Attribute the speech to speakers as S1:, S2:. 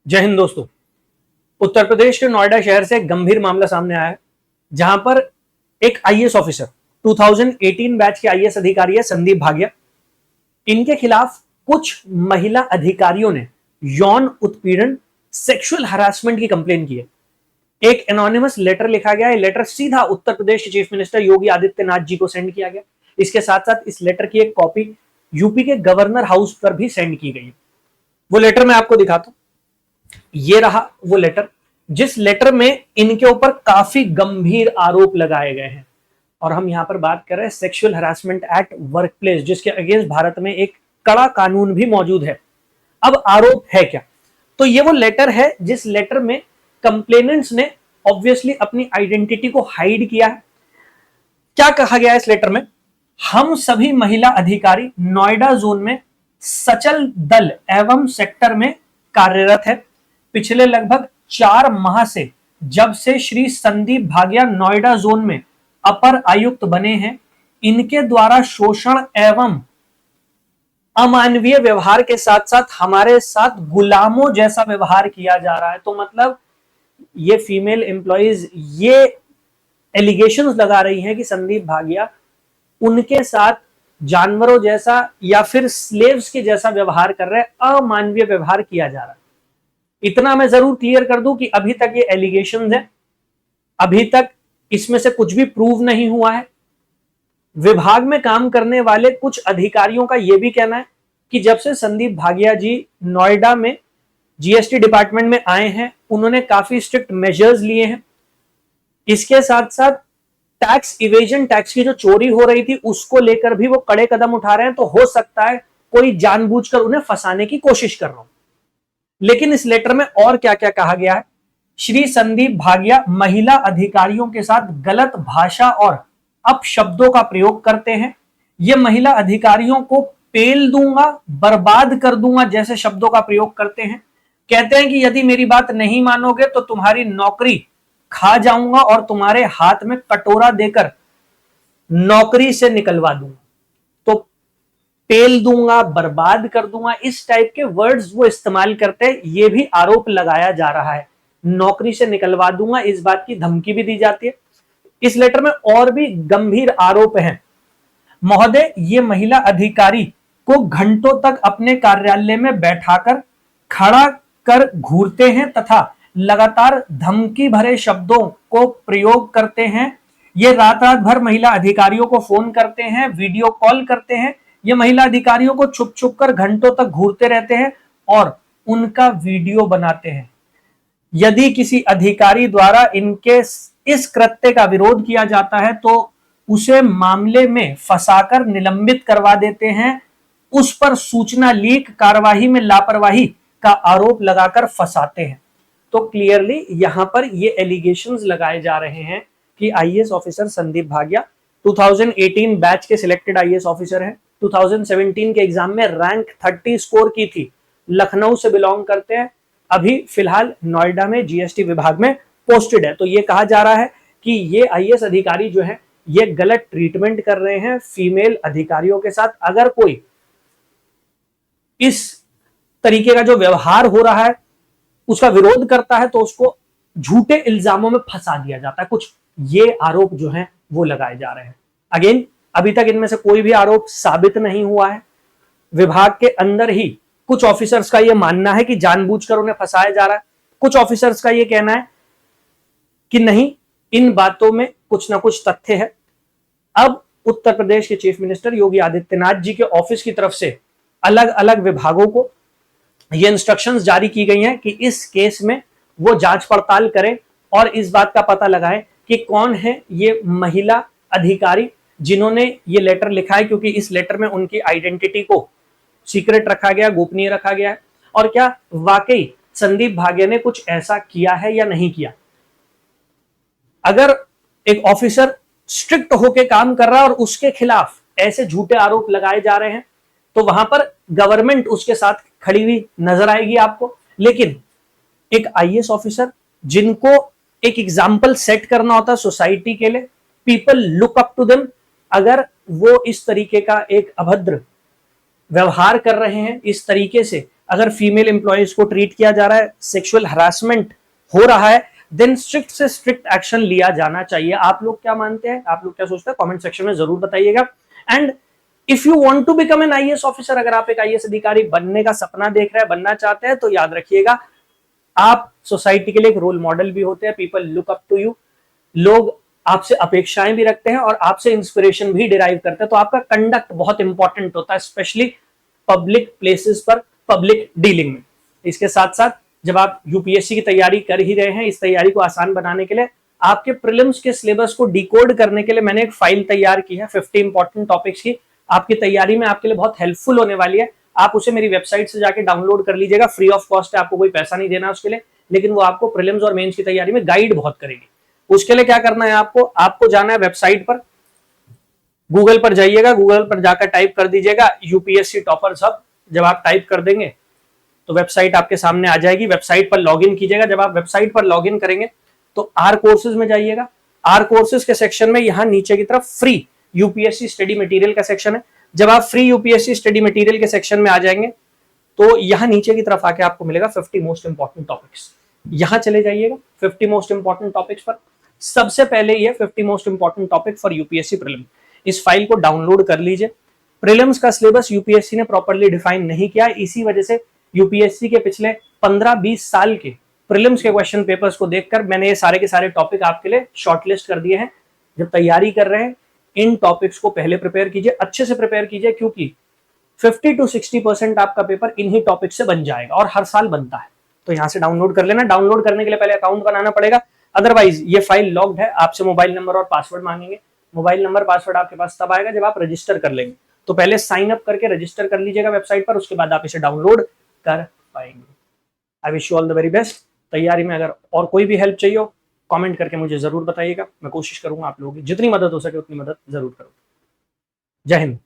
S1: जय हिंद दोस्तों। उत्तर प्रदेश के नोएडा शहर से एक गंभीर मामला सामने आया है, जहां पर एक आईएएस ऑफिसर 2018 बैच के आईएएस अधिकारी है संदीप भागिया। इनके खिलाफ कुछ महिला अधिकारियों ने यौन उत्पीड़न, सेक्सुअल हरासमेंट की कंप्लेन की है। एक एनोनिमस लेटर लिखा गया है। लेटर सीधा उत्तर प्रदेश के चीफ मिनिस्टर योगी आदित्यनाथ जी को सेंड किया गया। इसके साथ साथ इस लेटर की एक कॉपी यूपी के गवर्नर हाउस पर भी सेंड की गई। वो लेटर मैं आपको दिखाता हूं। ये रहा वो लेटर, जिस लेटर में इनके ऊपर काफी गंभीर आरोप लगाए गए हैं। और हम यहां पर बात कर रहे हैं sexual harassment act work place, जिसके अगेंस्ट भारत में एक कड़ा कानून भी मौजूद है। अब आरोप है क्या? तो ये वो लेटर है जिस लेटर में कंप्लेनेंट्स ने ऑब्वियसली अपनी आइडेंटिटी को हाइड किया है। क्या कहा गया है इस लेटर में? हम सभी महिला अधिकारी नोएडा जोन में सचल दल एवं सेक्टर में कार्यरत है। पिछले लगभग 4 माह से जब से श्री संदीप भागिया नोएडा जोन में अपर आयुक्त बने हैं, इनके द्वारा शोषण एवं अमानवीय व्यवहार के साथ साथ हमारे साथ गुलामों जैसा व्यवहार किया जा रहा है। तो मतलब ये फीमेल एम्प्लॉइज ये एलिगेशंस लगा रही हैं कि संदीप भागिया उनके साथ जानवरों जैसा या फिर स्लेव्स के जैसा व्यवहार कर रहे हैं, अमानवीय व्यवहार किया जा रहा है। इतना मैं जरूर क्लियर कर दूं कि अभी तक ये एलिगेशंस है, अभी तक इसमें से कुछ भी प्रूव नहीं हुआ है। विभाग में काम करने वाले कुछ अधिकारियों का यह भी कहना है कि जब से संदीप भागिया जी नोएडा में जीएसटी डिपार्टमेंट में आए हैं, उन्होंने काफी स्ट्रिक्ट मेजर्स लिए हैं। इसके साथ साथ टैक्स इवेजन, टैक्स की जो चोरी हो रही थी उसको लेकर भी वो कड़े कदम उठा रहे हैं। तो हो सकता है कोई जानबूझकर उन्हें फंसाने की कोशिश कर रहा हो। लेकिन इस लेटर में और क्या क्या कहा गया है? श्री संदीप भागिया महिला अधिकारियों के साथ गलत भाषा और अपशब्दों का प्रयोग करते हैं। ये महिला अधिकारियों को पेल दूंगा, बर्बाद कर दूंगा जैसे शब्दों का प्रयोग करते हैं। कहते हैं कि यदि मेरी बात नहीं मानोगे तो तुम्हारी नौकरी खा जाऊंगा और तुम्हारे हाथ में कटोरा देकर नौकरी से निकलवा दूंगा। तो पेल दूंगा, बर्बाद कर दूंगा, इस टाइप के वर्ड्स वो इस्तेमाल करते हैं। ये भी आरोप लगाया जा रहा है। नौकरी से निकलवा दूंगा, इस बात की धमकी भी दी जाती है। इस लेटर में और भी गंभीर आरोप हैं। महोदय, ये महिला अधिकारी को घंटों तक अपने कार्यालय में बैठाकर खड़ा कर घूरते हैं तथा लगातार धमकी भरे शब्दों को प्रयोग करते हैं। ये रात रात भर महिला अधिकारियों को फोन करते हैं, वीडियो कॉल करते हैं। ये महिला अधिकारियों को छुप छुप कर घंटों तक घूरते रहते हैं और उनका वीडियो बनाते हैं। यदि किसी अधिकारी द्वारा इनके इस कृत्य का विरोध किया जाता है तो उसे मामले में फंसाकर निलंबित करवा देते हैं। उस पर सूचना लीक, कार्यवाही में लापरवाही का आरोप लगाकर फंसाते हैं। तो क्लियरली यहां पर ये एलिगेशंस लगाए जा रहे हैं कि आईएएस ऑफिसर संदीप भागिया 2018 बैच के सिलेक्टेड आईएएस ऑफिसर हैं। 2017 के एग्जाम में रैंक 30 स्कोर की थी, लखनऊ से बिलोंग करते हैं, अभी फिलहाल नोएडा में जीएसटी विभाग में पोस्टेड है। तो ये कहा जा रहा है कि ये आईएएस अधिकारी जो है ये गलत ट्रीटमेंट कर रहे हैं फीमेल अधिकारियों के साथ। अगर कोई इस तरीके का जो व्यवहार हो रहा है उसका विरोध करता है तो उसको झूठे इल्जामों में फंसा दिया जाता है। कुछ ये आरोप जो हैं वो लगाए जा रहे हैं। अगेन, अभी तक इनमें से कोई भी आरोप साबित नहीं हुआ है। विभाग के अंदर ही कुछ ऑफिसर्स का यह मानना है कि जानबूझकर उन्हें फंसाया जा रहा है। कुछ ऑफिसर्स का यह कहना है कि नहीं, इन बातों में कुछ ना कुछ तथ्य है। अब उत्तर प्रदेश के चीफ मिनिस्टर योगी आदित्यनाथ जी के ऑफिस की तरफ से अलग अलग विभागों को ये इंस्ट्रक्शंस जारी की गई हैं कि इस केस में वो जांच पड़ताल करें और इस बात का पता लगाएं कि कौन है ये महिला अधिकारी जिन्होंने ये लेटर लिखा है, क्योंकि इस लेटर में उनकी आइडेंटिटी को सीक्रेट रखा गया, गोपनीय रखा गया है। और क्या वाकई संदीप भागिया ने कुछ ऐसा किया है या नहीं किया। अगर एक ऑफिसर स्ट्रिक्ट होकर काम कर रहा है और उसके खिलाफ ऐसे झूठे आरोप लगाए जा रहे हैं तो वहां पर गवर्नमेंट उसके साथ खड़ी हुई नजर आएगी आपको। लेकिन एक आईएएस ऑफिसर जिनको एक एग्जाम्पल सेट करना होता है सोसाइटी के लिए, people look up to them, अगर वो इस तरीके का एक अभद्र व्यवहार कर रहे हैं, इस तरीके से अगर फीमेल एम्प्लॉयज को ट्रीट किया जा रहा है, सेक्सुअल हरासमेंट हो रहा है, देन स्ट्रिक्ट से स्ट्रिक्ट एक्शन लिया जाना चाहिए। आप लोग क्या मानते हैं, आप लोग क्या सोचते हैं, कमेंट सेक्शन में जरूर बताइएगा। And if you want to become an IAS officer, अगर आप एक आईएएस अधिकारी बनने का सपना देख रहे हैं, बनना चाहते हैं, तो याद रखिएगा आप सोसाइटी के लिए एक रोल मॉडल भी होते हैं। People look up to you, लोग आपसे अपेक्षाएं भी रखते हैं और आपसे इंस्पिरेशन भी डिराइव करते हैं। तो आपका कंडक्ट बहुत इंपॉर्टेंट होता है, स्पेशली पब्लिक प्लेसेस पर, पब्लिक डीलिंग में। इसके साथ साथ जब आप यूपीएससी की तैयारी कर ही रहे हैं, इस तैयारी को आसान बनाने के लिए आपके प्रीलिम्स के सिलेबस को डिकोड करने के लिए मैंने एक फाइल तैयार की है 50 इंपॉर्टेंट टॉपिक्स की। आपकी तैयारी में आपके लिए बहुत हेल्पफुल होने वाली है। आप उसे मेरी वेबसाइट से जाके डाउनलोड कर लीजिएगा, फ्री ऑफ कॉस्ट है, आपको कोई पैसा नहीं देना उसके लिए, लेकिन वो आपको प्रीलिम्स और मेंस की तैयारी में गाइड बहुत करेगी। उसके लिए क्या करना है, आपको जाना है वेबसाइट पर, गूगल पर जाइएगा, गूगल पर जाकर टाइप कर दीजिएगा यूपीएससी टॉपर्स हब। जब आप टाइप कर देंगे तो वेबसाइट आपके सामने आ जाएगी, वेबसाइट पर लॉगिन कीजिएगा। जब आप वेबसाइट पर लॉगिन करेंगे तो आर कोर्सेज में जाइएगा। आर कोर्सेज के सेक्शन में यहां नीचे की तरफ फ्री यूपीएससी स्टडी मटेरियल का सेक्शन है। जब आप फ्री यूपीएससी स्टडी मटेरियल के सेक्शन में आ जाएंगे तो यहां नीचे की तरफ आके आपको मिलेगा 50 मोस्ट इंपॉर्टेंट टॉपिक्स। यहां चले जाइएगा 50 मोस्ट इंपॉर्टेंट टॉपिक्स पर। सबसे पहले ये 50 most important topic for UPSC prelim, इस फाइल को डाउनलोड कर लीजिए। प्रीलिम्स का सिलेबस यूपीएससी ने प्रॉपर्ली डिफाइन नहीं किया, इसी वजह से यूपीएससी के पिछले 15-20 साल के प्रीलिम्स के क्वेश्चन पेपर्स को देखकर मैंने ये सारे के सारे टॉपिक आपके लिए शॉर्टलिस्ट कर दिए हैं। जब तैयारी कर रहे हैं इन टॉपिक्स को पहले प्रिपेयर कीजिए, अच्छे से प्रिपेयर कीजिए, क्योंकि 50 to 60% आपका पेपर इन्हीं टॉपिक से बन जाएगा और हर साल बनता है। तो यहां से डाउनलोड कर लेना। डाउनलोड करने के लिए पहले अकाउंट बनाना पड़ेगा, अदरवाइज ये फाइल लॉक्ड है। आपसे मोबाइल नंबर और पासवर्ड मांगेंगे। मोबाइल नंबर पासवर्ड आपके पास तब आएगा जब आप रजिस्टर कर लेंगे। तो पहले साइन अप करके रजिस्टर कर लीजिएगा वेबसाइट पर, उसके बाद आप इसे डाउनलोड कर पाएंगे। I wish you all the very best. तैयारी में अगर और कोई भी हेल्प चाहिए हो कमेंट करके मुझे जरूर बताइएगा। मैं कोशिश करूंगा आप लोगों की जितनी मदद हो सके उतनी मदद जरूर करूंगा। जय हिंद।